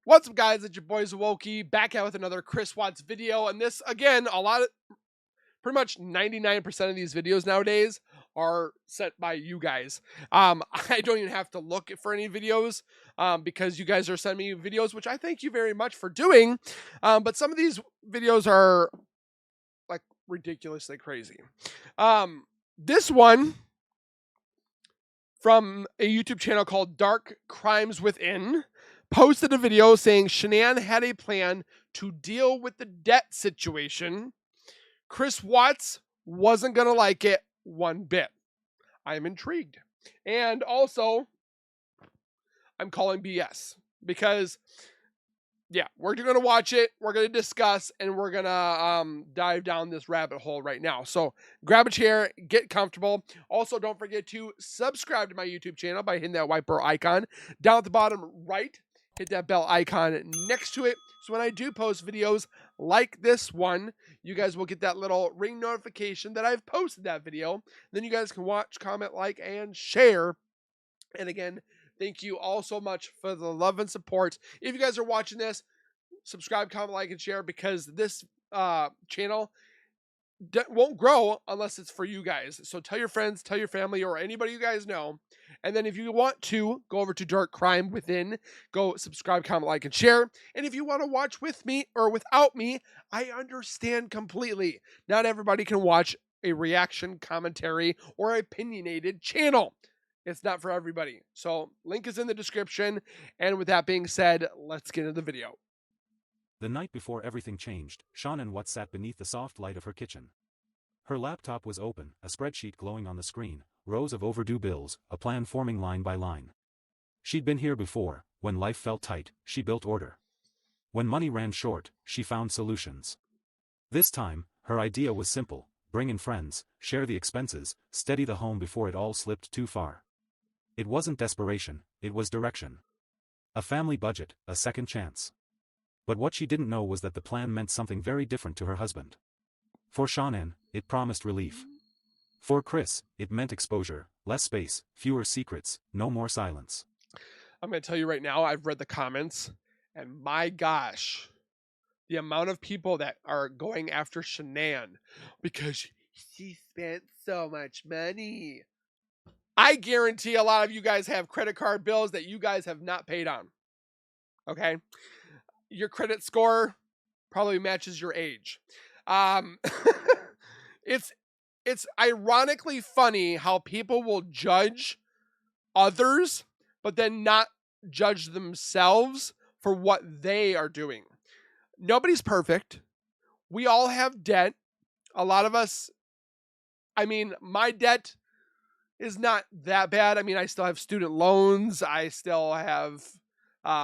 What's up, guys? It's your boy Zowoki back out with another Chris Watts video. And this, again, pretty much 99% of these videos nowadays are sent by you guys. I don't even have to look for any videos because you guys are sending me videos, which I thank you very much for doing. But some of these videos are like ridiculously crazy. This one from a YouTube channel called Dark Crimes Within posted a video saying Shan'ann had a plan to deal with the debt situation. Chris Watts wasn't going to like it one bit. I'm intrigued. And also, I'm calling BS because, yeah, we're going to watch it, we're going to discuss, and we're going to dive down this rabbit hole right now. So grab a chair, get comfortable. Also, don't forget to subscribe to my YouTube channel by hitting that white bar icon down at the bottom right. Hit that bell icon next to it. So when I do post videos like this one, you guys will get that little ring notification that I've posted that video. Then you guys can watch, comment, like, and share. And again, thank you all so much for the love and support. If you guys are watching this, subscribe, comment, like, and share because this channel won't grow unless it's for you guys. So tell your friends, tell your family, or anybody you guys know. And then if you want to, go over to Dark Crime Within, go subscribe, comment, like, and share. And if you want to watch with me or without me, I understand completely. Not everybody can watch a reaction, commentary, or opinionated channel. It's not for everybody. So link is in the description. And with that being said, let's get into the video. The night before everything changed, Shan'ann sat beneath the soft light of her kitchen. Her laptop was open, a spreadsheet glowing on the screen, rows of overdue bills, a plan forming line by line. She'd been here before. When life felt tight, she built order. When money ran short, she found solutions. This time, her idea was simple: bring in friends, share the expenses, steady the home before it all slipped too far. It wasn't desperation, it was direction. A family budget, a second chance. But what she didn't know was that the plan meant something very different to her husband. For Shan'ann, it promised relief. For Chris, it meant exposure, less space, fewer secrets, no more silence. I'm going to tell you right now, I've read the comments, and my gosh, the amount of people that are going after Shan'ann because she spent so much money. I guarantee a lot of you guys have credit card bills that you guys have not paid on. Okay? Your credit score probably matches your age. It's ironically funny how people will judge others, but then not judge themselves for what they are doing. Nobody's perfect. We all have debt. A lot of us, my debt is not that bad. I still have student loans. I still have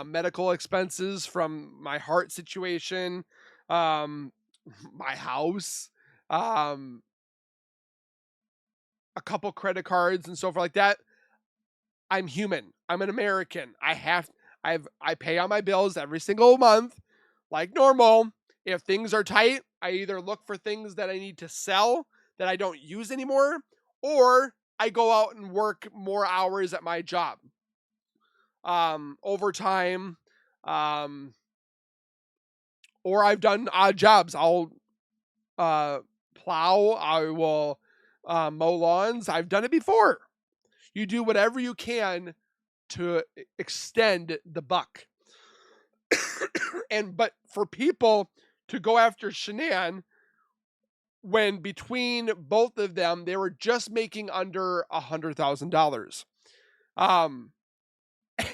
medical expenses from my heart situation, my house, a couple credit cards and so forth like that. I'm human. I'm an American. I pay on my bills every single month like normal. If things are tight, I either look for things that I need to sell that I don't use anymore, or I go out and work more hours at my job. Overtime, or I've done odd jobs. I'll plow, I will mow lawns. I've done it before. You do whatever you can to extend the buck. But for people to go after Shan'ann when between both of them they were just making under $100,000,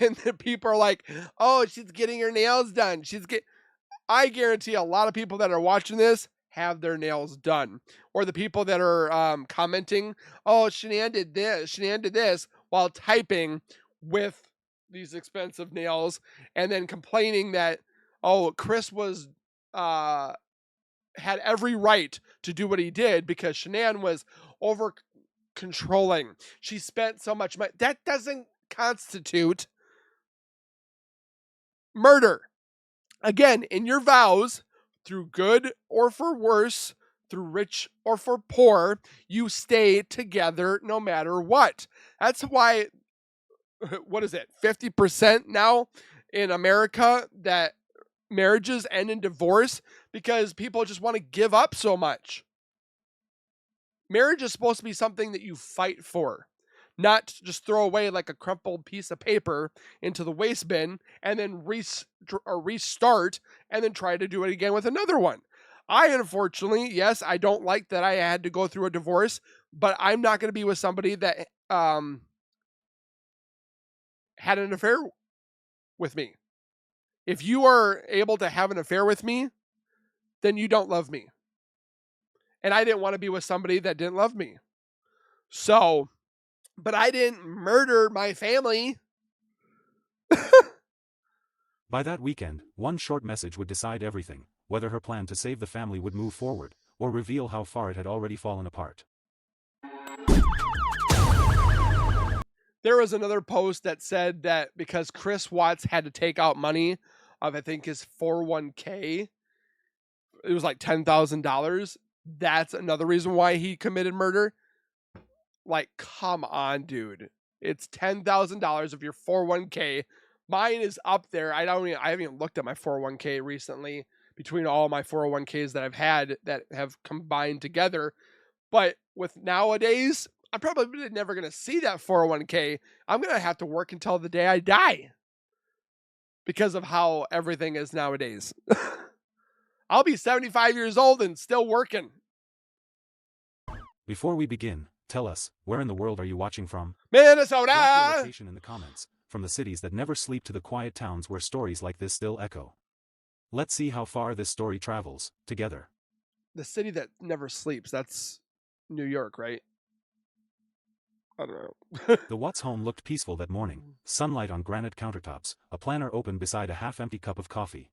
and the people are like, "Oh, she's getting her nails done." I guarantee a lot of people that are watching this have their nails done, or the people that are commenting, "Oh, Shan'ann did this," while typing with these expensive nails, and then complaining that, oh, Chris was had every right to do what he did because Shan'ann was over controlling. She spent so much money. That doesn't constitute murder. Again, in your vows, through good or for worse, through rich or for poor, you stay together no matter what. That's why, what is it, 50% now in America that marriages end in divorce because people just want to give up so much. Marriage is supposed to be something that you fight for, not just throw away like a crumpled piece of paper into the waste bin and then restart and then try to do it again with another one. I unfortunately, yes, I don't like that I had to go through a divorce, but I'm not going to be with somebody that had an affair with me. If you are able to have an affair with me, then you don't love me. And I didn't want to be with somebody that didn't love me. So, but I didn't murder my family. By that weekend, one short message would decide everything, whether her plan to save the family would move forward, or reveal how far it had already fallen apart. There was another post that said that because Chris Watts had to take out money of, I think, his 401k, it was like $10,000. That's another reason why he committed murder. Like, come on, dude. It's $10,000 of your 401k. Mine is up there. I haven't even looked at my 401k recently between all my 401ks that I've had that have combined together. But with nowadays, I'm probably never going to see that 401k. I'm going to have to work until the day I die because of how everything is nowadays. I'll be 75 years old and still working. Before we begin, tell us, where in the world are you watching from? Minnesota! Drop your location in the comments, from the cities that never sleep to the quiet towns where stories like this still echo. Let's see how far this story travels, together. The city that never sleeps, that's New York, right? I don't know. The Watts home looked peaceful that morning, sunlight on granite countertops, a planner open beside a half-empty cup of coffee.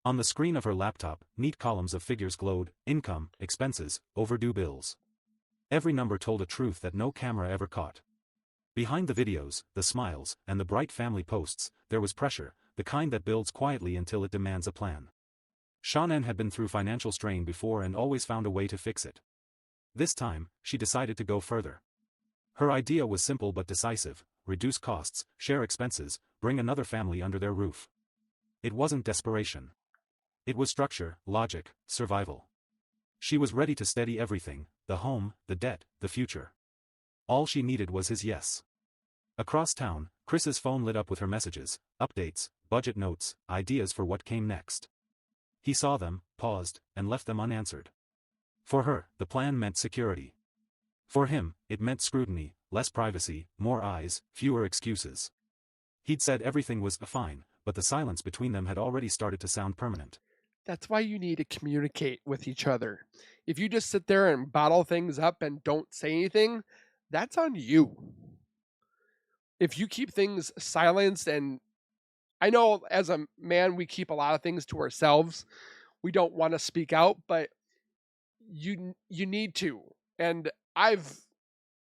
On the screen of her laptop, neat columns of figures glowed: income, expenses, overdue bills. Every number told a truth that no camera ever caught. Behind the videos, the smiles, and the bright family posts, there was pressure, the kind that builds quietly until it demands a plan. Shan'ann had been through financial strain before and always found a way to fix it. This time, she decided to go further. Her idea was simple but decisive: reduce costs, share expenses, bring another family under their roof. It wasn't desperation. It was structure, logic, survival. She was ready to steady everything: the home, the debt, the future. All she needed was his yes. Across town, Chris's phone lit up with her messages, updates, budget notes, ideas for what came next. He saw them, paused, and left them unanswered. For her, the plan meant security. For him, it meant scrutiny, less privacy, more eyes, fewer excuses. He'd said everything was fine, but the silence between them had already started to sound permanent. That's why you need to communicate with each other. If you just sit there and bottle things up and don't say anything, that's on you. If you keep things silenced, and I know as a man, we keep a lot of things to ourselves. We don't want to speak out, but you need to. And I've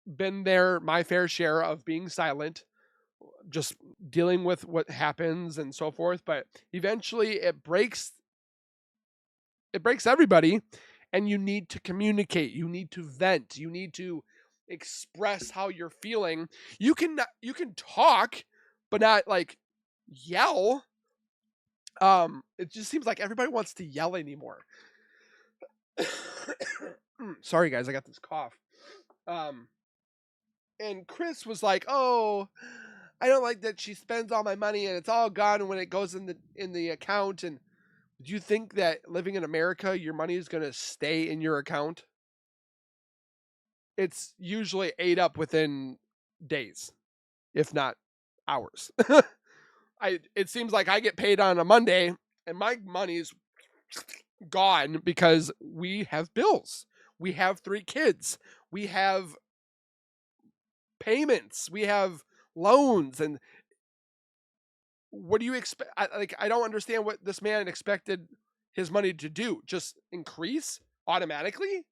been there my fair share of being silent, just dealing with what happens and so forth. But eventually it breaks everybody, and you need to communicate. You need to vent. You need to express how you're feeling. You can talk, but not like yell. It just seems like everybody wants to yell anymore. Sorry guys, I got this cough. And Chris was like, "Oh, I don't like that she spends all my money and it's all gone when it goes in the account." And do you think that living in America, your money is going to stay in your account? It's usually ate up within days, if not hours. It seems like I get paid on a Monday and my money's gone because we have bills. We have 3 kids. We have payments. We have loans. And what do you expect? I don't understand what this man expected his money to do. Just increase automatically?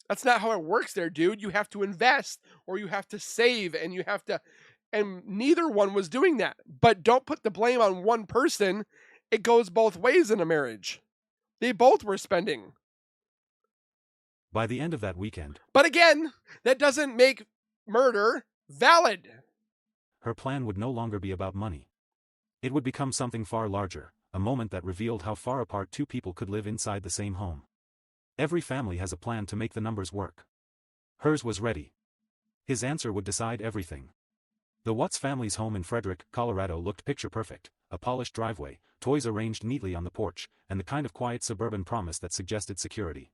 That's not how it works there, dude. You have to invest, or you have to save, and you have to, and neither one was doing that. But don't put the blame on one person. It goes both ways in a marriage. They both were spending. By the end of that weekend, But again, that doesn't make murder valid. her plan would no longer be about money. It would become something far larger, a moment that revealed how far apart two people could live inside the same home. Every family has a plan to make the numbers work. Hers was ready. His answer would decide everything. The Watts family's home in Frederick, Colorado looked picture-perfect, a polished driveway, toys arranged neatly on the porch, and the kind of quiet suburban promise that suggested security.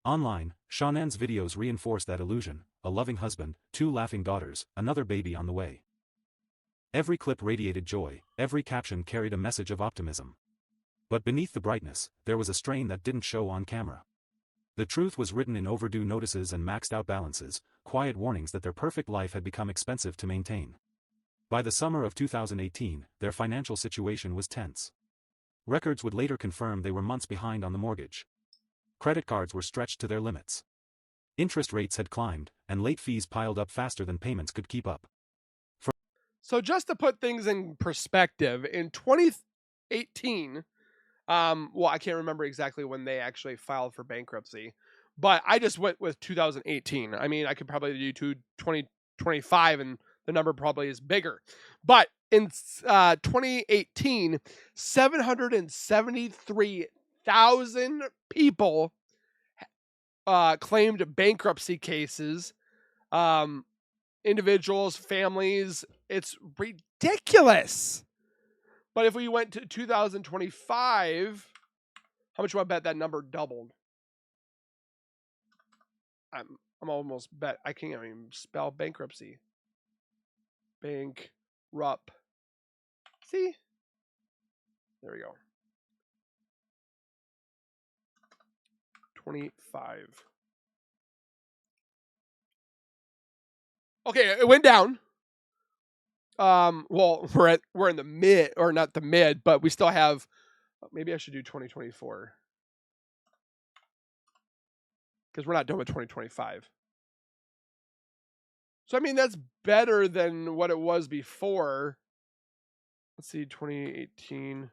Online, Shan'ann's videos reinforced that illusion: a loving husband, 2 laughing daughters, another baby on the way. Every clip radiated joy, every caption carried a message of optimism. But beneath the brightness, there was a strain that didn't show on camera. The truth was written in overdue notices and maxed-out balances, quiet warnings that their perfect life had become expensive to maintain. By the summer of 2018, their financial situation was tense. Records would later confirm they were months behind on the mortgage. Credit cards were stretched to their limits. Interest rates had climbed, and late fees piled up faster than payments could keep up. So just to put things in perspective, in 2018, well, I can't remember exactly when they actually filed for bankruptcy, but I just went with 2018. I mean, I could probably do 2025 and the number probably is bigger. But in 2018, 773,000 people claimed bankruptcy cases. Individuals, families, it's ridiculous. But if we went to 2025, how much would I bet that number doubled? I'm almost bet I can't even spell bankruptcy. Bankrupt. See? There we go. 25. Okay, it went down. Well, we're in the mid, or not the mid, but we still have. Maybe I should do 2024 because we're not done with 2025. So I mean that's better than what it was before. Let's see, 2018.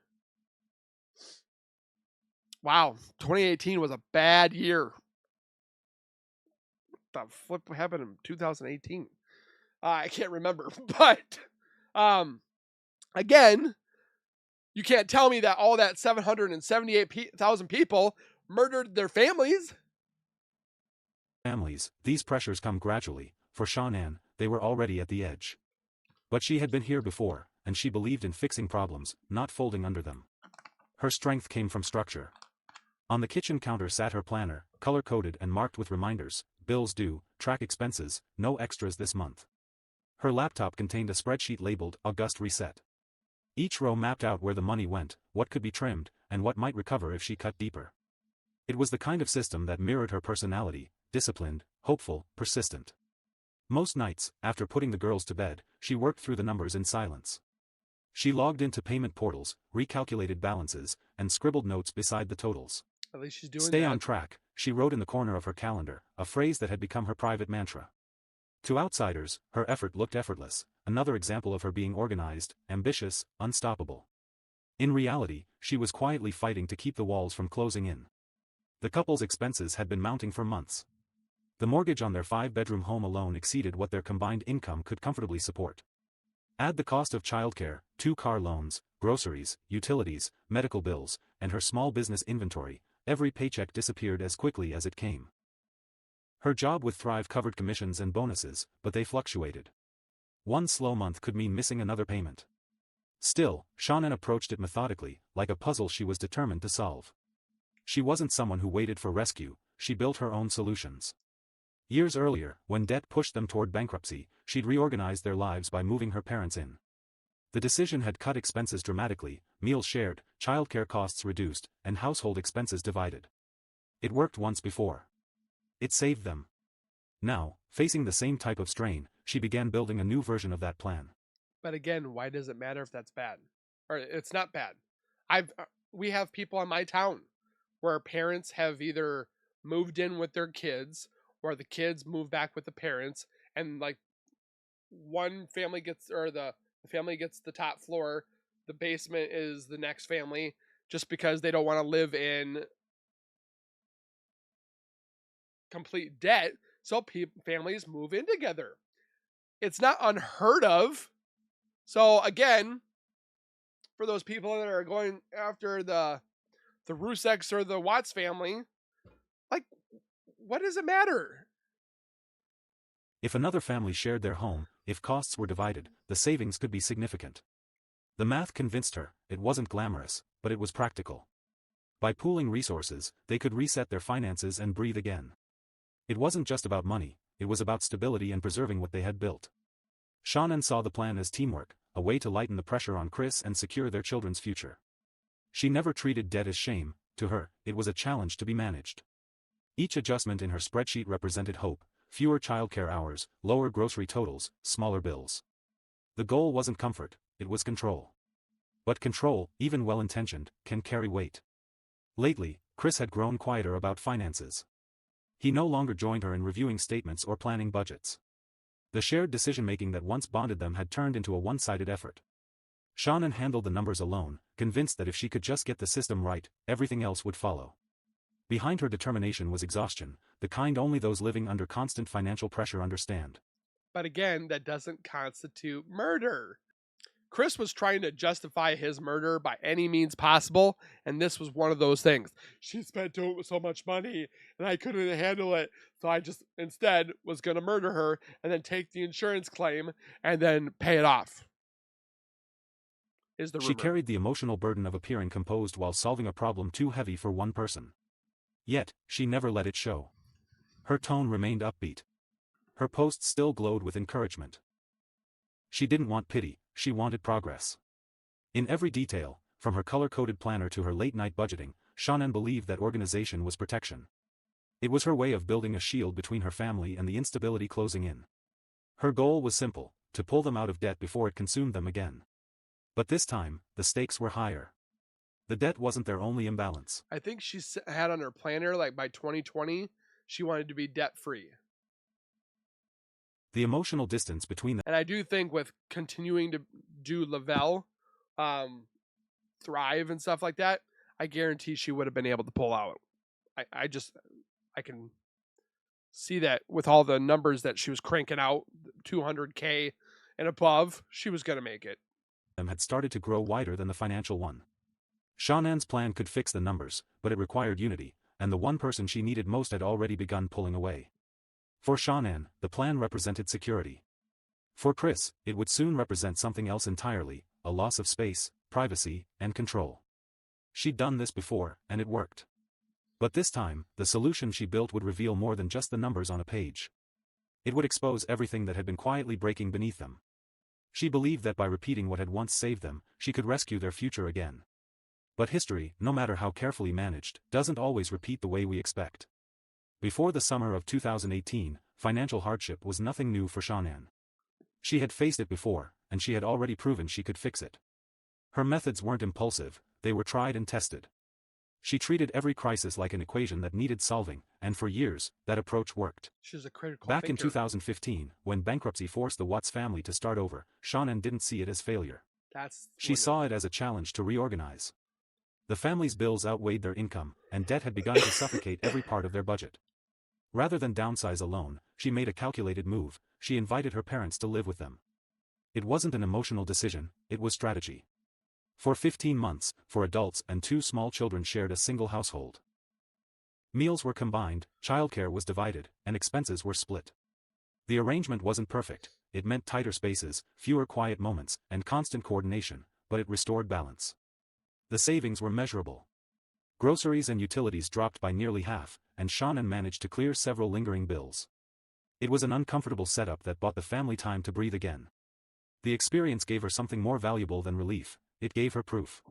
Wow, 2018 was a bad year. What the flip happened in 2018? I can't remember, but again, you can't tell me that all that 778,000 people murdered their families. These pressures come gradually. For Shan'ann, they were already at the edge. But she had been here before, and she believed in fixing problems, not folding under them. Her strength came from structure. On the kitchen counter sat her planner, color-coded and marked with reminders: bills due, track expenses, no extras this month. Her laptop contained a spreadsheet labeled August Reset. Each row mapped out where the money went, what could be trimmed, and what might recover if she cut deeper. It was the kind of system that mirrored her personality: disciplined, hopeful, persistent. Most nights, after putting the girls to bed, she worked through the numbers in silence. She logged into payment portals, recalculated balances, and scribbled notes beside the totals. At least she's doing "Stay that. on track," she wrote in the corner of her calendar, a phrase that had become her private mantra. To outsiders, her effort looked effortless, another example of her being organized, ambitious, unstoppable. In reality, she was quietly fighting to keep the walls from closing in. The couple's expenses had been mounting for months. The mortgage on their 5-bedroom home alone exceeded what their combined income could comfortably support. Add the cost of childcare, 2 car loans, groceries, utilities, medical bills, and her small business inventory, every paycheck disappeared as quickly as it came. Her job with Thrive covered commissions and bonuses, but they fluctuated. One slow month could mean missing another payment. Still, Shan'ann approached it methodically, like a puzzle she was determined to solve. She wasn't someone who waited for rescue, she built her own solutions. Years earlier, when debt pushed them toward bankruptcy, she'd reorganized their lives by moving her parents in. The decision had cut expenses dramatically: meals shared, childcare costs reduced, and household expenses divided. It worked once before. It saved them. Now, facing the same type of strain, she began building a new version of that plan. But again, why does it matter if that's bad? Or it's not bad. We have people in my town where parents have either moved in with their kids or the kids move back with the parents, and like one family gets, or the family gets the top floor, the basement is the next family, just because they don't want to live in complete debt. So families move in together. It's not unheard of. So again, for those people that are going after the Ruseks or the Watts family. Like, what does it matter? If another family shared their home, if costs were divided, the savings could be significant. The math convinced her. It wasn't glamorous, but it was practical. By pooling resources, they could reset their finances and breathe again. It wasn't just about money, it was about stability and preserving what they had built. Shan'ann saw the plan as teamwork, a way to lighten the pressure on Chris and secure their children's future. She never treated debt as shame. To her, it was a challenge to be managed. Each adjustment in her spreadsheet represented hope: fewer childcare hours, lower grocery totals, smaller bills. The goal wasn't comfort, it was control. But control, even well-intentioned, can carry weight. Lately, Chris had grown quieter about finances. He no longer joined her in reviewing statements or planning budgets. The shared decision-making that once bonded them had turned into a one-sided effort. Shan'ann handled the numbers alone, convinced that if she could just get the system right, everything else would follow. Behind her determination was exhaustion, the kind only those living under constant financial pressure understand. But again, that doesn't constitute murder. Chris was trying to justify his murder by any means possible, and this was one of those things. She spent so much money, and I couldn't handle it, so I just instead was going to murder her and then take the insurance claim and then pay it off. Is the rumor. She carried the emotional burden of appearing composed while solving a problem too heavy for one person. Yet, she never let it show. Her tone remained upbeat. Her posts still glowed with encouragement. She didn't want pity, she wanted progress. In every detail, from her color-coded planner to her late-night budgeting, Shan'ann believed that organization was protection. It was her way of building a shield between her family and the instability closing in. Her goal was simple: to pull them out of debt before it consumed them again. But this time, the stakes were higher. The debt wasn't their only imbalance. I think she had on her planner, like by 2020, she wanted to be debt-free. The emotional distance between them. And I do think with continuing to do Lavelle, Thrive and stuff like that, I guarantee she would have been able to pull out. I can see that with all the numbers that she was cranking out, 200K and above, she was going to make it. Had started to grow wider than the financial one. Shan'ann's plan could fix the numbers, but it required unity, and the one person she needed most had already begun pulling away. For Shan'ann, the plan represented security. For Chris, it would soon represent something else entirely: a loss of space, privacy, and control. She'd done this before, and it worked. But this time, the solution she built would reveal more than just the numbers on a page. It would expose everything that had been quietly breaking beneath them. She believed that by repeating what had once saved them, she could rescue their future again. But history, no matter how carefully managed, doesn't always repeat the way we expect. Before the summer of 2018, financial hardship was nothing new for Shan'ann. She had faced it before, and she had already proven she could fix it. Her methods weren't impulsive, they were tried and tested. She treated every crisis like an equation that needed solving, and for years, that approach worked. She's a critical Back thinker. in 2015, when bankruptcy forced the Watts family to start over, Shan'ann didn't see it as failure. She saw it as a challenge to reorganize. The family's bills outweighed their income, and debt had begun to suffocate every part of their budget. Rather than downsize alone, she made a calculated move: she invited her parents to live with them. It wasn't an emotional decision, it was strategy. For 15 months, 4 adults and 2 small children shared a single household. Meals were combined, childcare was divided, and expenses were split. The arrangement wasn't perfect, it meant tighter spaces, fewer quiet moments, and constant coordination, but it restored balance. The savings were measurable. Groceries and utilities dropped by nearly half, and Shan'ann managed to clear several lingering bills. It was an uncomfortable setup that bought the family time to breathe again. The experience gave her something more valuable than relief: it gave her proof.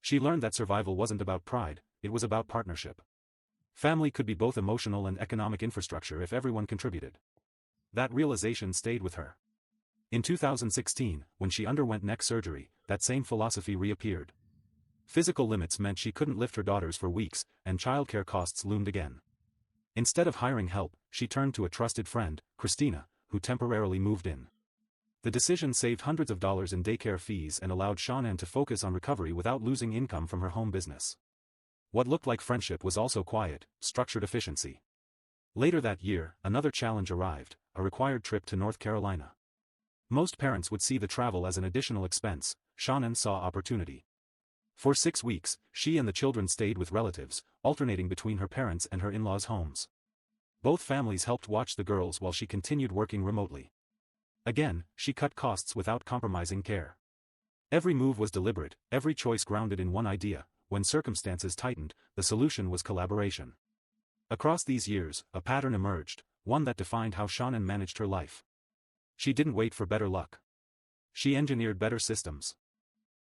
She learned that survival wasn't about pride, it was about partnership. Family could be both emotional and economic infrastructure if everyone contributed. That realization stayed with her. In 2016, when she underwent neck surgery, that same philosophy reappeared. Physical limits meant she couldn't lift her daughters for weeks, and childcare costs loomed again. Instead of hiring help, she turned to a trusted friend, Christina, who temporarily moved in. The decision saved hundreds of dollars in daycare fees and allowed Shan'ann to focus on recovery without losing income from her home business. What looked like friendship was also quiet, structured efficiency. Later that year, another challenge arrived: a required trip to North Carolina. Most parents would see the travel as an additional expense, Shan'ann saw opportunity. For 6 weeks, she and the children stayed with relatives, alternating between her parents' and her in-laws' homes. Both families helped watch the girls while she continued working remotely. Again, she cut costs without compromising care. Every move was deliberate, every choice grounded in one idea: when circumstances tightened, the solution was collaboration. Across these years, a pattern emerged, one that defined how Shan'ann managed her life. She didn't wait for better luck. She engineered better systems.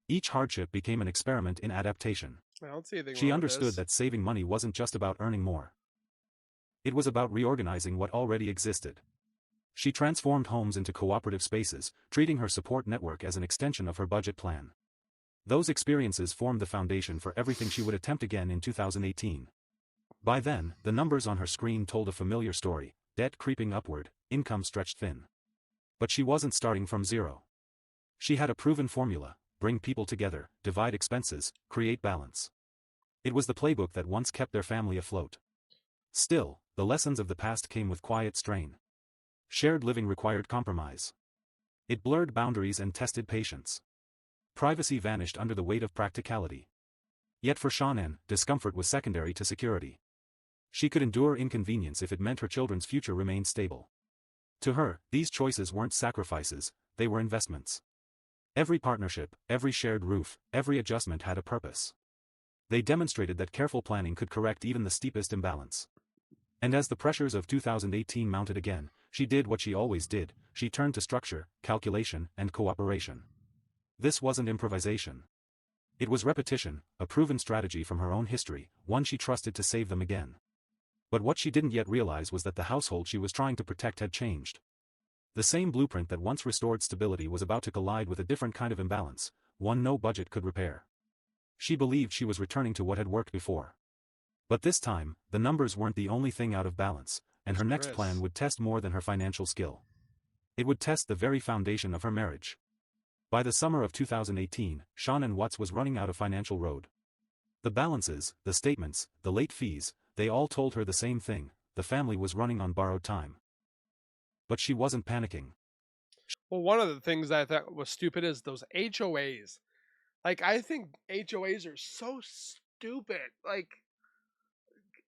Each hardship became an experiment in adaptation. I don't see anything She wrong with understood this. that saving money wasn't just about earning more. It was about reorganizing what already existed. She transformed homes into cooperative spaces, treating her support network as an extension of her budget plan. Those experiences formed the foundation for everything she would attempt again in 2018. By then, the numbers on her screen told a familiar story: debt creeping upward, income stretched thin. But she wasn't starting from zero. She had a proven formula: bring people together, divide expenses, create balance. It was the playbook that once kept their family afloat. Still, the lessons of the past came with quiet strain. Shared living required compromise. It blurred boundaries and tested patience. Privacy vanished under the weight of practicality. Yet for Shan'ann, discomfort was secondary to security. She could endure inconvenience if it meant her children's future remained stable. To her, these choices weren't sacrifices, they were investments. Every partnership, every shared roof, every adjustment had a purpose. They demonstrated that careful planning could correct even the steepest imbalance. And as the pressures of 2018 mounted again, she did what she always did: she turned to structure, calculation, and cooperation. This wasn't improvisation. It was repetition, a proven strategy from her own history, one she trusted to save them again. But what she didn't yet realize was that the household she was trying to protect had changed. The same blueprint that once restored stability was about to collide with a different kind of imbalance, one no budget could repair. She believed she was returning to what had worked before. But this time, the numbers weren't the only thing out of balance, and her next plan would test more than her financial skill. It would test the very foundation of her marriage. By the summer of 2018, Shan'ann Watts was running out of financial road. The balances, the statements, the late fees, they all told her the same thing: the family was running on borrowed time. But she wasn't panicking. Well, one of the things I thought was stupid is those HOAs. Like, I think HOAs are so stupid. Like,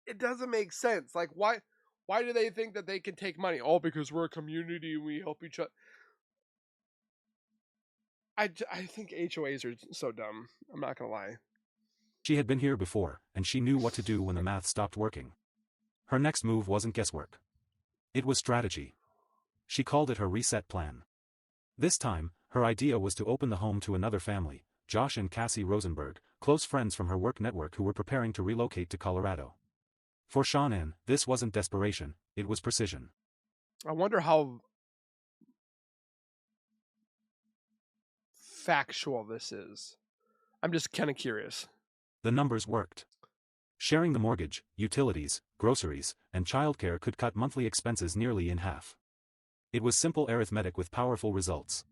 it doesn't make sense. Like, why do they think that they can take money? Oh, because we're a community and we help each other. I think HOAs are so dumb. I'm not gonna lie. She had been here before, and she knew what to do when the math stopped working. Her next move wasn't guesswork. It was strategy. She called it her reset plan. This time, her idea was to open the home to another family, Josh and Cassie Rosenberg, close friends from her work network who were preparing to relocate to Colorado. For Shan'ann, this wasn't desperation, it was precision. I wonder how factual this is. I'm just kind of curious. The numbers worked. Sharing the mortgage, utilities, groceries, and childcare could cut monthly expenses nearly in half. It was simple arithmetic with powerful results.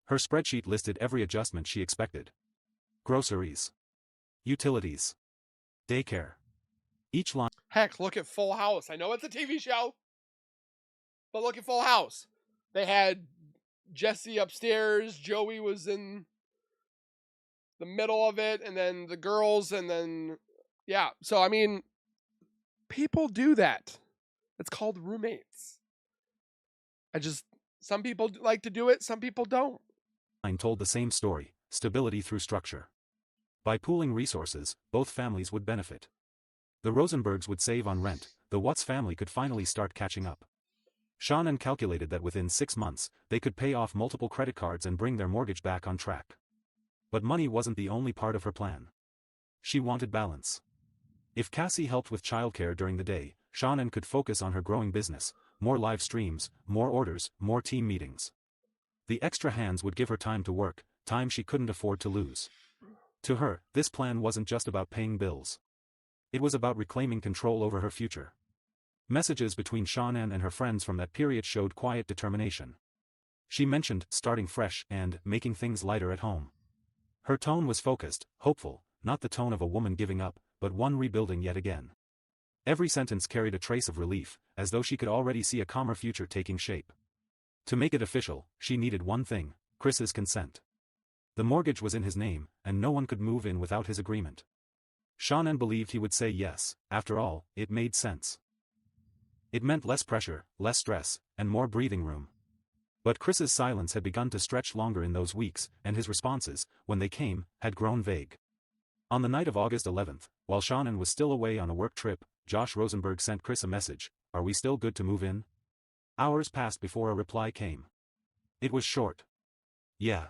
Her spreadsheet listed every adjustment she expected. Groceries. Utilities. Daycare. Each line. Heck, look at Full House. I know it's a TV show, but look at Full House. They had Jesse upstairs, Joey was in the middle of it, and then the girls, and then, yeah. So, I mean, people do that. It's called roommates. Some people like to do it, some people don't. Told the same story: stability through structure. By pooling resources, both families would benefit. The Rosenbergs would save on rent, the Watts family could finally start catching up. Shan'ann calculated that within 6 months, they could pay off multiple credit cards and bring their mortgage back on track. But money wasn't the only part of her plan. She wanted balance. If Cassie helped with childcare during the day, Shan'ann could focus on her growing business: more live streams, more orders, more team meetings. The extra hands would give her time to work, time she couldn't afford to lose. To her, this plan wasn't just about paying bills. It was about reclaiming control over her future. Messages between Shan'ann and her friends from that period showed quiet determination. She mentioned starting fresh and making things lighter at home. Her tone was focused, hopeful, not the tone of a woman giving up, but one rebuilding yet again. Every sentence carried a trace of relief, as though she could already see a calmer future taking shape. To make it official, she needed one thing: Chris's consent. The mortgage was in his name, and no one could move in without his agreement. Shan'ann believed he would say yes. After all, it made sense. It meant less pressure, less stress, and more breathing room. But Chris's silence had begun to stretch longer in those weeks, and his responses, when they came, had grown vague. On the night of August 11th, while Shan'ann was still away on a work trip, Josh Rosenberg sent Chris a message, "Are we still good to move in?" Hours passed before a reply came. It was short. "Yeah.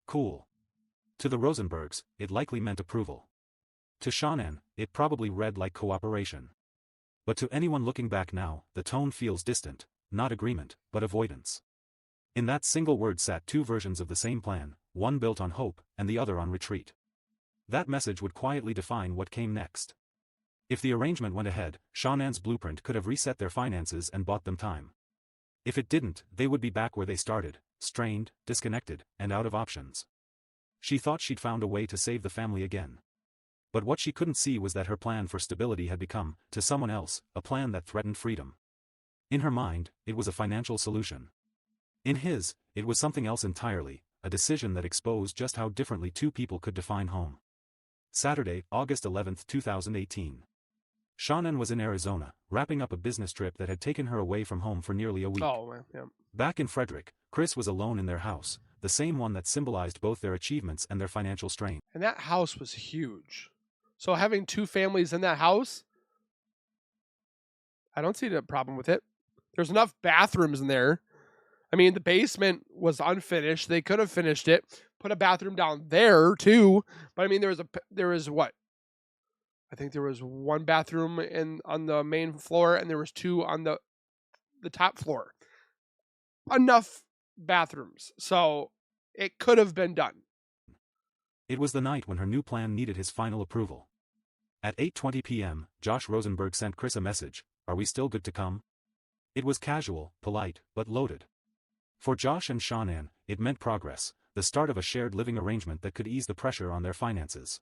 Cool." To the Rosenbergs, it likely meant approval. To Shan'ann, it probably read like cooperation. But to anyone looking back now, the tone feels distant, not agreement, but avoidance. In that single word sat two versions of the same plan, one built on hope, and the other on retreat. That message would quietly define what came next. If the arrangement went ahead, Shan'ann's blueprint could have reset their finances and bought them time. If it didn't, they would be back where they started, strained, disconnected, and out of options. She thought she'd found a way to save the family again. But what she couldn't see was that her plan for stability had become, to someone else, a plan that threatened freedom. In her mind, it was a financial solution. In his, it was something else entirely, a decision that exposed just how differently two people could define home. Saturday, August 11, 2018. Shan'ann was in Arizona, wrapping up a business trip that had taken her away from home for nearly a week. Oh, man, yeah. Back in Frederick, Chris was alone in their house, the same one that symbolized both their achievements and their financial strain. And that house was huge. So having two families in that house, I don't see the problem with it. There's enough bathrooms in there. I mean, the basement was unfinished. They could have finished it, put a bathroom down there too. But I mean, there was what? I think there was one bathroom on the main floor, and there was two on the top floor. Enough bathrooms, so it could have been done. It was the night when her new plan needed his final approval. At 8:20 p.m., Josh Rosenberg sent Chris a message, "Are we still good to come?" It was casual, polite, but loaded. For Josh and Shan'ann, it meant progress, the start of a shared living arrangement that could ease the pressure on their finances.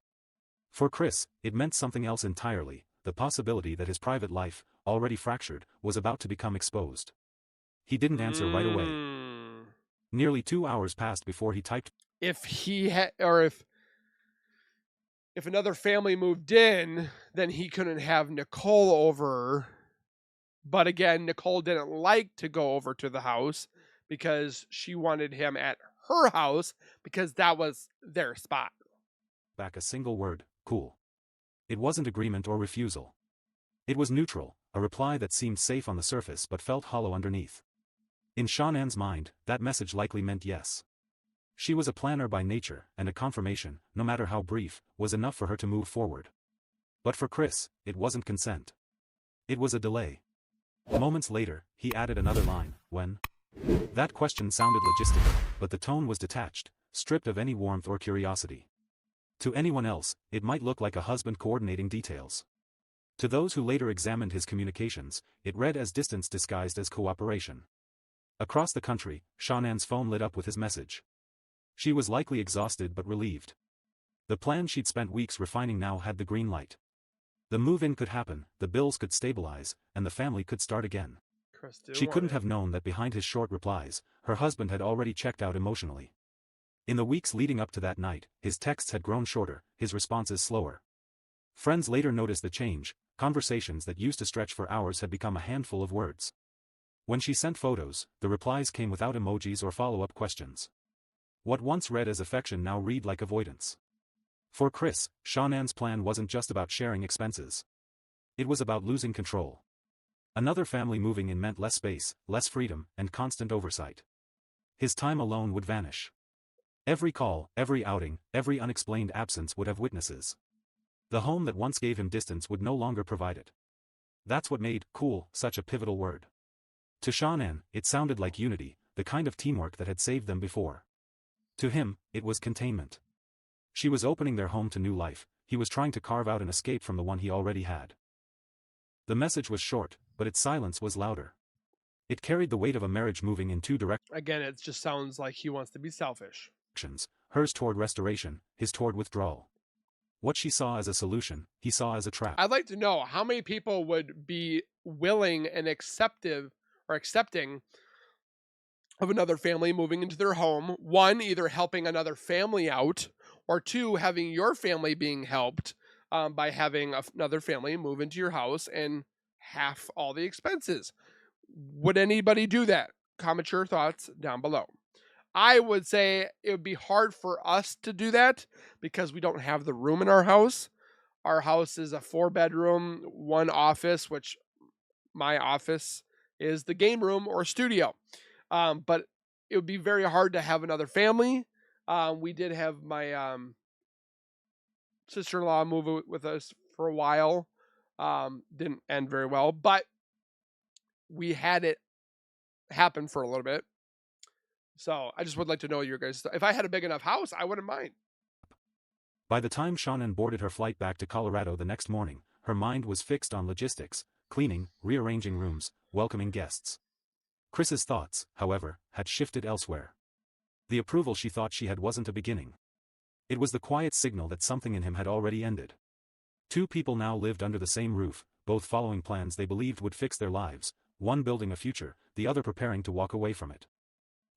For Chris, it meant something else entirely, the possibility that his private life, already fractured, was about to become exposed. He didn't answer right away. Nearly 2 hours passed before he typed. If he had, or if another family moved in, then he couldn't have Nicole over. But again, Nicole didn't like to go over to the house because she wanted him at her house because that was their spot. Back a single word, cool. It wasn't agreement or refusal. It was neutral, a reply that seemed safe on the surface but felt hollow underneath. In Shan'ann's mind, that message likely meant yes. She was a planner by nature, and a confirmation, no matter how brief, was enough for her to move forward. But for Chris, it wasn't consent. It was a delay. Moments later, he added another line, "When?" That question sounded logistical, but the tone was detached, stripped of any warmth or curiosity. To anyone else, it might look like a husband coordinating details. To those who later examined his communications, it read as distance disguised as cooperation. Across the country, Shan'ann's phone lit up with his message. She was likely exhausted but relieved. The plan she'd spent weeks refining now had the green light. The move-in could happen, the bills could stabilize, and the family could start again. She couldn't have known that behind his short replies, her husband had already checked out emotionally. In the weeks leading up to that night, his texts had grown shorter, his responses slower. Friends later noticed the change, conversations that used to stretch for hours had become a handful of words. When she sent photos, the replies came without emojis or follow-up questions. What once read as affection now read like avoidance. For Chris, Shan'ann's plan wasn't just about sharing expenses. It was about losing control. Another family moving in meant less space, less freedom, and constant oversight. His time alone would vanish. Every call, every outing, every unexplained absence would have witnesses. The home that once gave him distance would no longer provide it. That's what made "cool" such a pivotal word. To Shan'ann, it sounded like unity, the kind of teamwork that had saved them before. To him, it was containment. She was opening their home to new life, he was trying to carve out an escape from the one he already had. The message was short, but its silence was louder. It carried the weight of a marriage moving in two directions. Again, it just sounds like he wants to be selfish. Hers toward restoration, his toward withdrawal. What she saw as a solution, he saw as a trap. I'd like to know how many people would be willing and accepting of another family moving into their home. One, either helping another family out, or two, having your family being helped by having another family move into your house and half all the expenses. Would anybody do that? Comment your thoughts down below. I would say it would be hard for us to do that because we don't have the room in our house. Our house is a 4-bedroom, 1 office, which my office is the game room or studio. But it would be very hard to have another family. We did have my sister-in-law move with us for a while. Didn't end very well, but we had it happen for a little bit. So I just would like to know your guys. If I had a big enough house, I wouldn't mind. By the time Shan'ann boarded her flight back to Colorado the next morning, her mind was fixed on logistics, cleaning, rearranging rooms, welcoming guests. Chris's thoughts, however, had shifted elsewhere. The approval she thought she had wasn't a beginning. It was the quiet signal that something in him had already ended. 2 people now lived under the same roof, both following plans they believed would fix their lives, one building a future, the other preparing to walk away from it.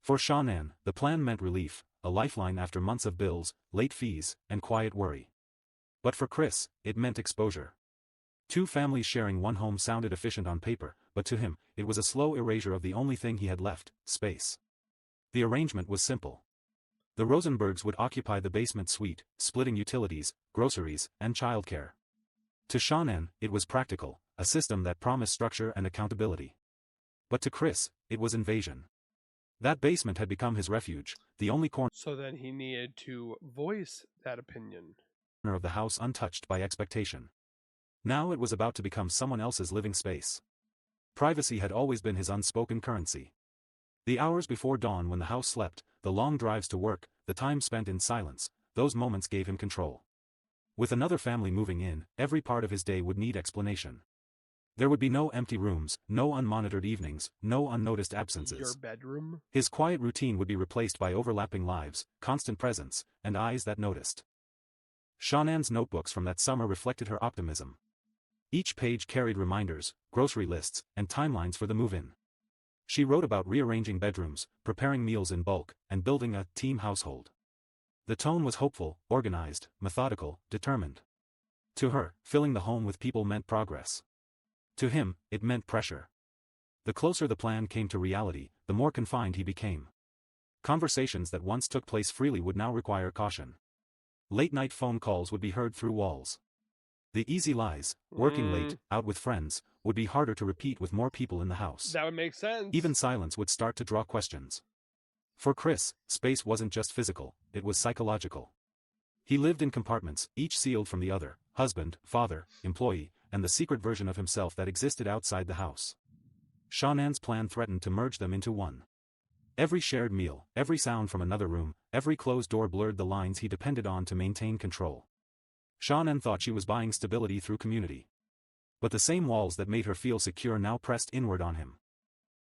For Shan'ann, the plan meant relief, a lifeline after months of bills, late fees, and quiet worry. But for Chris, it meant exposure. 2 families sharing one home sounded efficient on paper, but to him, it was a slow erasure of the only thing he had left, space. The arrangement was simple. The Rosenbergs would occupy the basement suite, splitting utilities, groceries, and childcare. To Shan'ann, it was practical, a system that promised structure and accountability. But to Chris, it was invasion. That basement had become his refuge, the only corner So then he needed to voice that opinion. of the house untouched by expectation. Now it was about to become someone else's living space. Privacy had always been his unspoken currency. The hours before dawn when the house slept, the long drives to work, the time spent in silence, those moments gave him control. With another family moving in, every part of his day would need explanation. There would be no empty rooms, no unmonitored evenings, no unnoticed absences. Your bedroom? His quiet routine would be replaced by overlapping lives, constant presence, and eyes that noticed. Shan'ann's notebooks from that summer reflected her optimism. Each page carried reminders, grocery lists, and timelines for the move-in. She wrote about rearranging bedrooms, preparing meals in bulk, and building a team household. The tone was hopeful, organized, methodical, determined. To her, filling the home with people meant progress. To him, it meant pressure. The closer the plan came to reality, the more confined he became. Conversations that once took place freely would now require caution. Late-night phone calls would be heard through walls. The easy lies, working late, out with friends, would be harder to repeat with more people in the house. That would make sense. Even silence would start to draw questions. For Chris, space wasn't just physical, it was psychological. He lived in compartments, each sealed from the other, husband, father, employee, and the secret version of himself that existed outside the house. Shan'ann's plan threatened to merge them into one. Every shared meal, every sound from another room, every closed door blurred the lines he depended on to maintain control. Shan'ann thought she was buying stability through community. But the same walls that made her feel secure now pressed inward on him.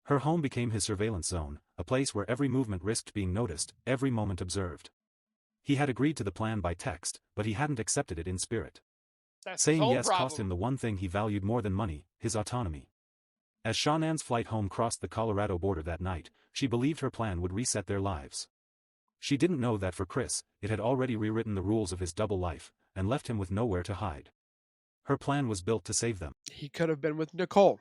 Her home became his surveillance zone, a place where every movement risked being noticed, every moment observed. He had agreed to the plan by text, but he hadn't accepted it in spirit. Saying yes cost him the one thing he valued more than money, his autonomy. As Shan'ann's flight home crossed the Colorado border that night, she believed her plan would reset their lives. She didn't know that for Chris, it had already rewritten the rules of his double life, and left him with nowhere to hide. Her plan was built to save them. He could have been with Nicole.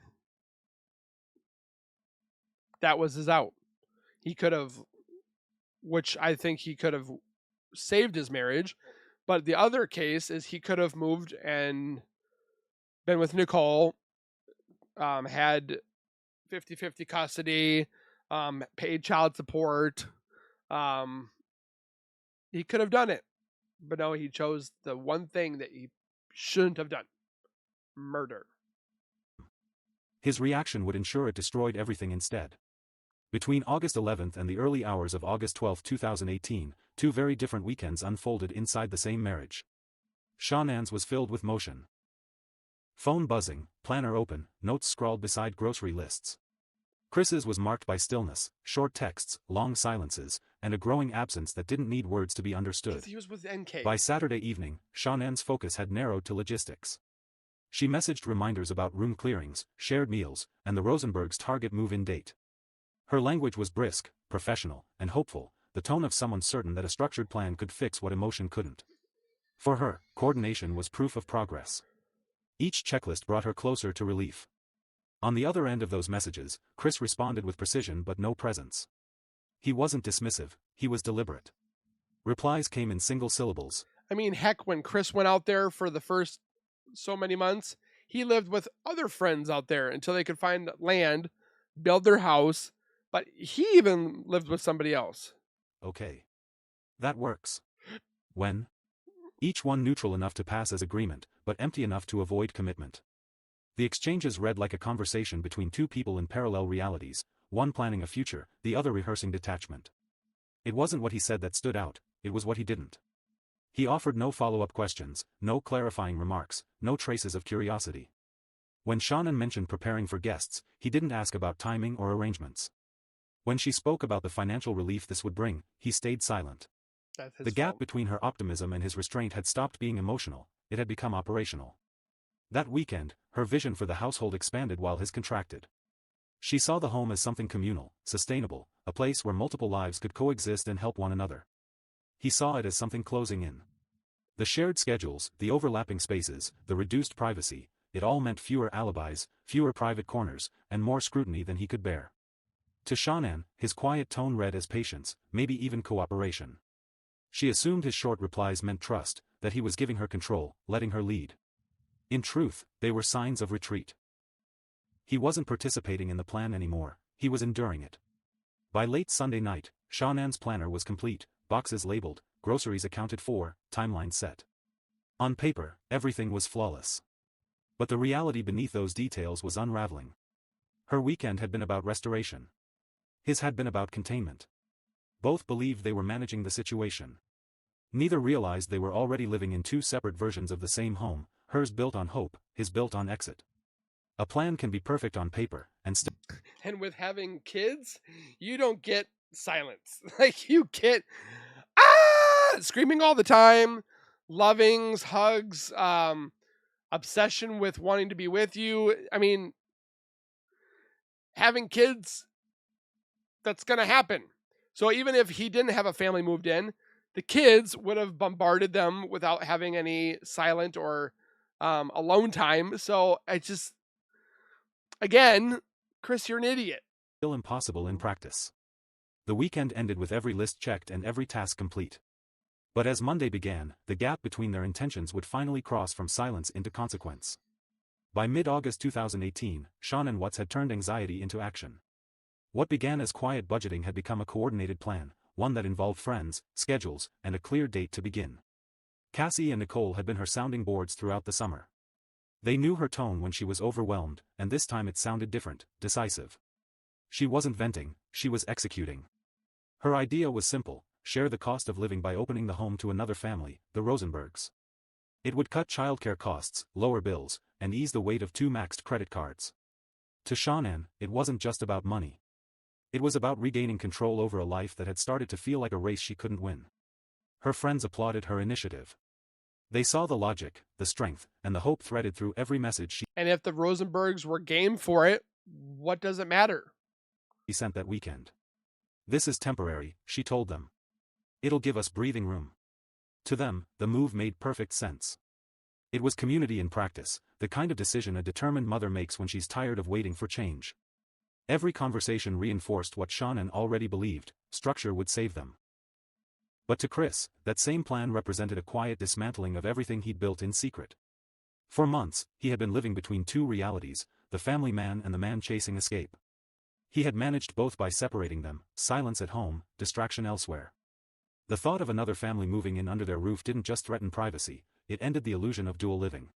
That was his out. He could have, which I think he could have saved his marriage. But the other case is he could have moved and been with Nicole, had 50-50 custody, paid child support. He could have done it. But no, he chose the one thing that he shouldn't have done. Murder. His reaction would ensure it destroyed everything instead. Between August 11th and the early hours of August 12, 2018, 2 very different weekends unfolded inside the same marriage. Shan'ann's was filled with motion. Phone buzzing, planner open, notes scrawled beside grocery lists. Chris's was marked by stillness, short texts, long silences, and a growing absence that didn't need words to be understood. He was with NK. By Saturday evening, Shan'ann's focus had narrowed to logistics. She messaged reminders about room clearings, shared meals, and the Rosenbergs' target move-in date. Her language was brisk, professional, and hopeful, the tone of someone certain that a structured plan could fix what emotion couldn't. For her, coordination was proof of progress. Each checklist brought her closer to relief. On the other end of those messages, Chris responded with precision but no presence. He wasn't dismissive, he was deliberate. Replies came in single syllables. I mean, heck, when Chris went out there for the first so many months, he lived with other friends out there until they could find land, build their house, but he even lived with somebody else. Okay. That works. When? Each one neutral enough to pass as agreement, but empty enough to avoid commitment. The exchanges read like a conversation between two people in parallel realities, one planning a future, the other rehearsing detachment. It wasn't what he said that stood out, it was what he didn't. He offered no follow-up questions, no clarifying remarks, no traces of curiosity. When Shan'ann mentioned preparing for guests, he didn't ask about timing or arrangements. When she spoke about the financial relief this would bring, he stayed silent. The gap between her optimism and his restraint had stopped being emotional, it had become operational. That weekend, her vision for the household expanded while his contracted. She saw the home as something communal, sustainable, a place where multiple lives could coexist and help one another. He saw it as something closing in. The shared schedules, the overlapping spaces, the reduced privacy, it all meant fewer alibis, fewer private corners, and more scrutiny than he could bear. To Shan'ann, his quiet tone read as patience, maybe even cooperation. She assumed his short replies meant trust, that he was giving her control, letting her lead. In truth, they were signs of retreat. He wasn't participating in the plan anymore, he was enduring it. By late Sunday night, Shannan's planner was complete, boxes labeled, groceries accounted for, timeline set. On paper, everything was flawless. But the reality beneath those details was unraveling. Her weekend had been about restoration. His had been about containment. Both believed they were managing the situation. Neither realized they were already living in two separate versions of the same home, hers built on hope, his built on exit. A plan can be perfect on paper, and still. And with having kids, you don't get silence. Like, you get screaming all the time, lovings, hugs, obsession with wanting to be with you. I mean, having kids, that's going to happen. So even if he didn't have a family moved in, the kids would have bombarded them without having any silent or alone time. So I just, again, Chris, you're an idiot. Still impossible in practice. The weekend ended with every list checked and every task complete. But as Monday began, the gap between their intentions would finally cross from silence into consequence. By mid-August 2018, Shan'ann Watts had turned anxiety into action. What began as quiet budgeting had become a coordinated plan, one that involved friends, schedules, and a clear date to begin. Cassie and Nicole had been her sounding boards throughout the summer. They knew her tone when she was overwhelmed, and this time it sounded different, decisive. She wasn't venting, she was executing. Her idea was simple: share the cost of living by opening the home to another family, the Rosenbergs. It would cut childcare costs, lower bills, and ease the weight of 2 maxed credit cards. To Shan'ann, it wasn't just about money. It was about regaining control over a life that had started to feel like a race she couldn't win. Her friends applauded her initiative. They saw the logic, the strength, and the hope threaded through every message she And if the Rosenbergs were game for it, what does it matter? sent that weekend. This is temporary, she told them. It'll give us breathing room. To them, the move made perfect sense. It was community in practice, the kind of decision a determined mother makes when she's tired of waiting for change. Every conversation reinforced what Shan'ann already believed: structure would save them. But to Chris, that same plan represented a quiet dismantling of everything he'd built in secret. For months, he had been living between two realities, the family man and the man chasing escape. He had managed both by separating them: silence at home, distraction elsewhere. The thought of another family moving in under their roof didn't just threaten privacy, it ended the illusion of dual living.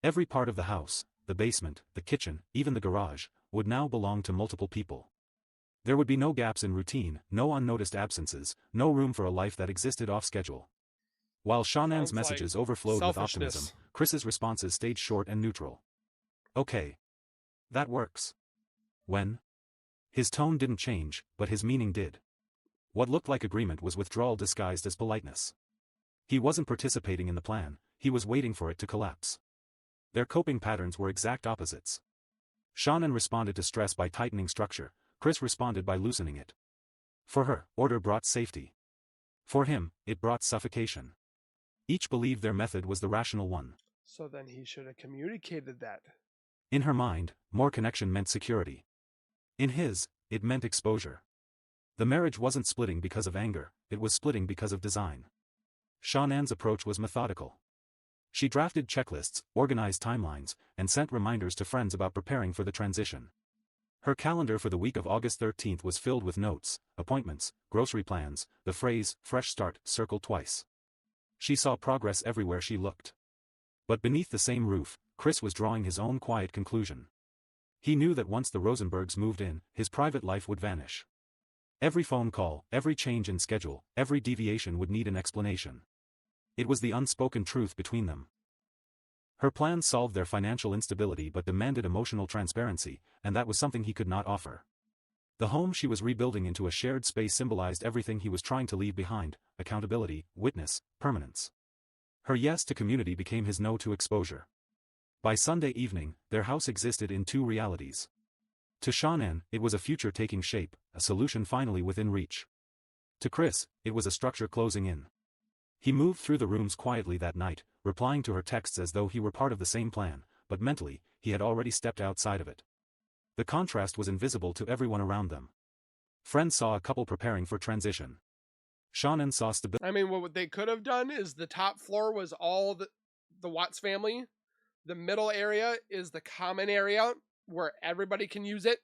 Every part of the house, the basement, the kitchen, even the garage, would now belong to multiple people. There would be no gaps in routine, no unnoticed absences, no room for a life that existed off schedule. While Shannan's messages overflowed with optimism, Chris's responses stayed short and neutral. Okay. That works. When? His tone didn't change, but his meaning did. What looked like agreement was withdrawal disguised as politeness. He wasn't participating in the plan, he was waiting for it to collapse. Their coping patterns were exact opposites. Shan'ann responded to stress by tightening structure, Chris responded by loosening it. For her, order brought safety. For him, it brought suffocation. Each believed their method was the rational one. So then he should have communicated that. In her mind, more connection meant security. In his, it meant exposure. The marriage wasn't splitting because of anger, it was splitting because of design. Shan'ann's approach was methodical. She drafted checklists, organized timelines, and sent reminders to friends about preparing for the transition. Her calendar for the week of August 13th was filled with notes, appointments, grocery plans, the phrase, fresh start, circled twice. She saw progress everywhere she looked. But beneath the same roof, Chris was drawing his own quiet conclusion. He knew that once the Rosenbergs moved in, his private life would vanish. Every phone call, every change in schedule, every deviation would need an explanation. It was the unspoken truth between them. Her plans solved their financial instability but demanded emotional transparency, and that was something he could not offer. The home she was rebuilding into a shared space symbolized everything he was trying to leave behind: accountability, witness, permanence. Her yes to community became his no to exposure. By Sunday evening, their house existed in two realities. To Shan'ann, it was a future taking shape, a solution finally within reach. To Chris, it was a structure closing in. He moved through the rooms quietly that night, replying to her texts as though he were part of the same plan, but mentally, he had already stepped outside of it. The contrast was invisible to everyone around them. Friends saw a couple preparing for transition. Shan'ann saw stability. I mean, what they could have done is the top floor was all the Watts family. The middle area is the common area where everybody can use it,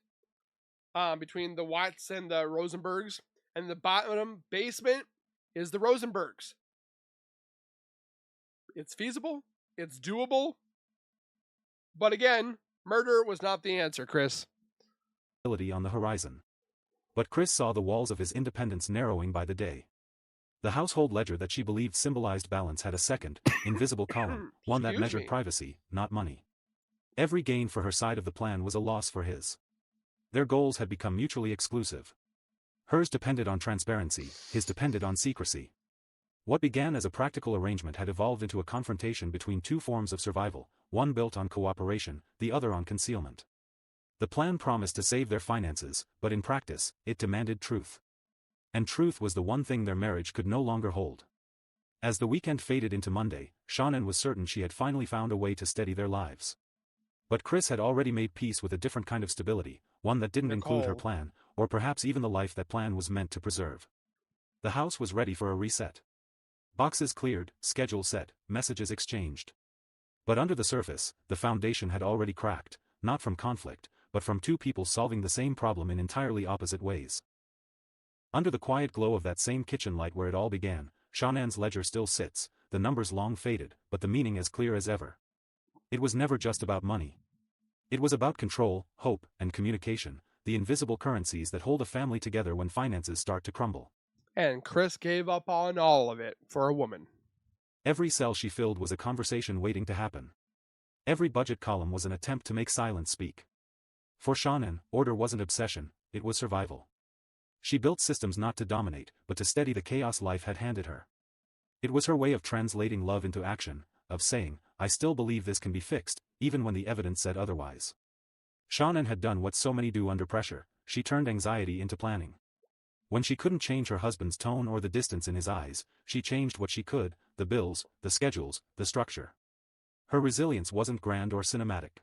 between the Watts and the Rosenbergs. And the bottom basement is the Rosenbergs. It's feasible. It's doable. But again, murder was not the answer, Chris. On the horizon. But Chris saw the walls of his independence narrowing by the day. The household ledger that she believed symbolized balance had a second, invisible column, one that measured privacy, not money. Every gain for her side of the plan was a loss for his. Their goals had become mutually exclusive. Hers depended on transparency, his depended on secrecy. What began as a practical arrangement had evolved into a confrontation between two forms of survival, one built on cooperation, the other on concealment. The plan promised to save their finances, but in practice, it demanded truth. And truth was the one thing their marriage could no longer hold. As the weekend faded into Monday, Shan'ann was certain she had finally found a way to steady their lives. But Chris had already made peace with a different kind of stability, one that didn't include her plan, or perhaps even the life that plan was meant to preserve. The house was ready for a reset. Boxes cleared, schedule set, messages exchanged. But under the surface, the foundation had already cracked, not from conflict, but from two people solving the same problem in entirely opposite ways. Under the quiet glow of that same kitchen light where it all began, Shan'ann's ledger still sits, the numbers long faded, but the meaning as clear as ever. It was never just about money. It was about control, hope, and communication, the invisible currencies that hold a family together when finances start to crumble. And Chris gave up on all of it for a woman. Every cell she filled was a conversation waiting to happen. Every budget column was an attempt to make silence speak. For Shan'ann, order wasn't obsession, it was survival. She built systems not to dominate, but to steady the chaos life had handed her. It was her way of translating love into action, of saying, I still believe this can be fixed, even when the evidence said otherwise. Shan'ann had done what so many do under pressure, she turned anxiety into planning. When she couldn't change her husband's tone or the distance in his eyes, she changed what she could: the bills, the schedules, the structure. Her resilience wasn't grand or cinematic.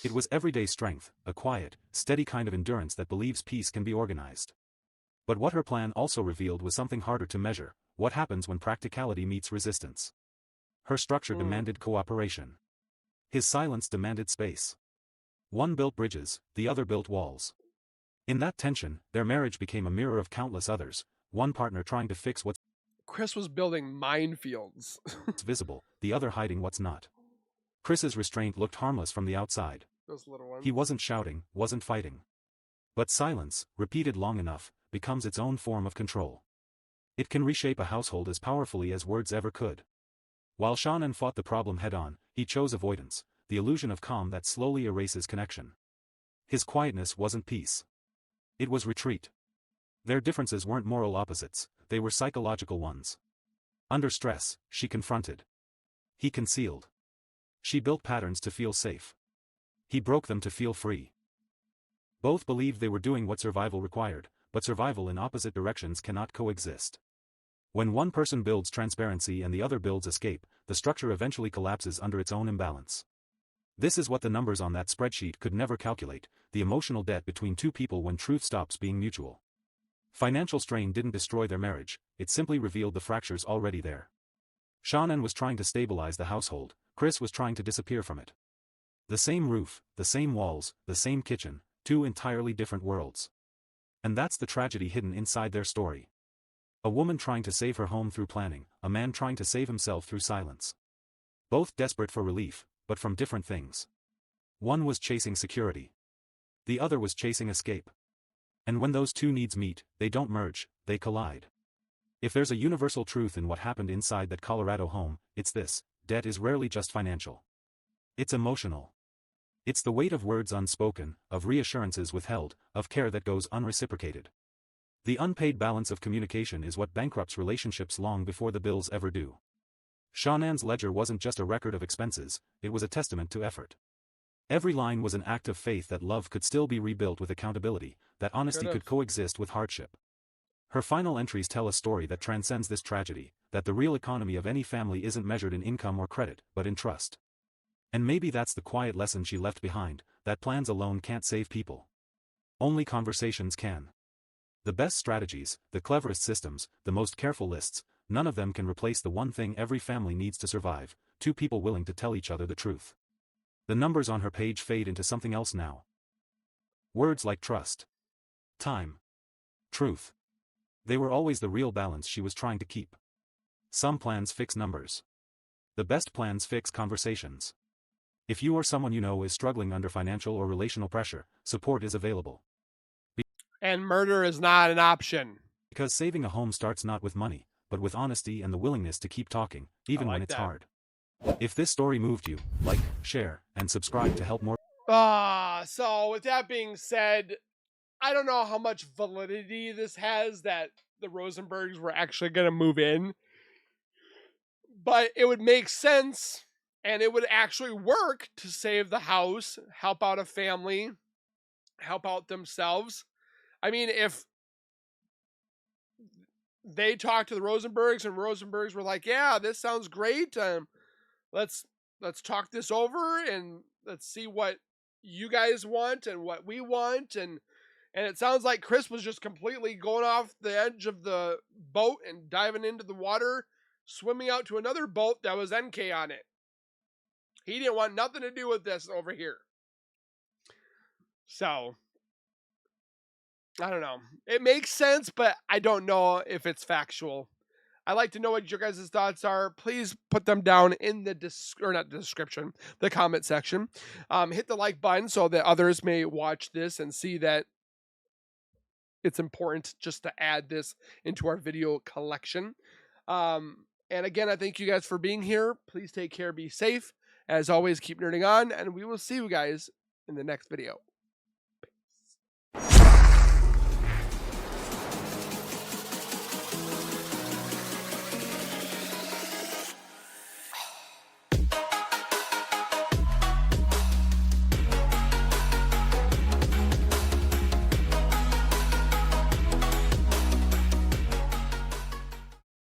It was everyday strength, a quiet, steady kind of endurance that believes peace can be organized. But what her plan also revealed was something harder to measure: what happens when practicality meets resistance. Her structure demanded cooperation. His silence demanded space. One built bridges, the other built walls. In that tension, their marriage became a mirror of countless others, one partner trying to fix what's Chris was building minefields. visible, the other hiding what's not. Chris's restraint looked harmless from the outside. Those little ones. He wasn't shouting, wasn't fighting. But silence, repeated long enough, becomes its own form of control. It can reshape a household as powerfully as words ever could. While Shan'ann fought the problem head-on, he chose avoidance, the illusion of calm that slowly erases connection. His quietness wasn't peace. It was retreat. Their differences weren't moral opposites, they were psychological ones. Under stress, she confronted. He concealed. She built patterns to feel safe. He broke them to feel free. Both believed they were doing what survival required, but survival in opposite directions cannot coexist. When one person builds transparency and the other builds escape, the structure eventually collapses under its own imbalance. This is what the numbers on that spreadsheet could never calculate, the emotional debt between two people when truth stops being mutual. Financial strain didn't destroy their marriage, it simply revealed the fractures already there. Shan'ann was trying to stabilize the household, Chris was trying to disappear from it. The same roof, the same walls, the same kitchen, two entirely different worlds. And that's the tragedy hidden inside their story. A woman trying to save her home through planning, a man trying to save himself through silence. Both desperate for relief, but from different things. One was chasing security. The other was chasing escape. And when those two needs meet, they don't merge, they collide. If there's a universal truth in what happened inside that Colorado home, it's this: debt is rarely just financial. It's emotional. It's the weight of words unspoken, of reassurances withheld, of care that goes unreciprocated. The unpaid balance of communication is what bankrupts relationships long before the bills ever do. Shan'ann's ledger wasn't just a record of expenses, it was a testament to effort. Every line was an act of faith that love could still be rebuilt with accountability, that honesty could coexist with hardship. Her final entries tell a story that transcends this tragedy, that the real economy of any family isn't measured in income or credit, but in trust. And maybe that's the quiet lesson she left behind, that plans alone can't save people. Only conversations can. The best strategies, the cleverest systems, the most careful lists, none of them can replace the one thing every family needs to survive: two people willing to tell each other the truth. The numbers on her page fade into something else now. Words like trust, time, truth. They were always the real balance she was trying to keep. Some plans fix numbers. The best plans fix conversations. If you or someone you know is struggling under financial or relational pressure, support is available. And murder is not an option. Because saving a home starts not with money, but with honesty and the willingness to keep talking, even when it's hard. If this story moved you, like, share, and subscribe to help more. So with that being said, I don't know how much validity this has that the Rosenbergs were actually going to move in, but it would make sense and it would actually work to save the house, help out a family, help out themselves. I mean, if they talked to the Rosenbergs and Rosenbergs were like, yeah, this sounds great. Let's talk this over and let's see what you guys want and what we want. And it sounds like Chris was just completely going off the edge of the boat and diving into the water, swimming out to another boat that was NK on it. He didn't want nothing to do with this over here. So, I don't know. It makes sense, but I don't know if it's factual. I'd like to know what your guys' thoughts are. Please put them down in the description, the comment section. Hit the like button so that others may watch this and see that it's important just to add this into our video collection. And again, I thank you guys for being here. Please take care, be safe. As always, keep nerding on, and we will see you guys in the next video.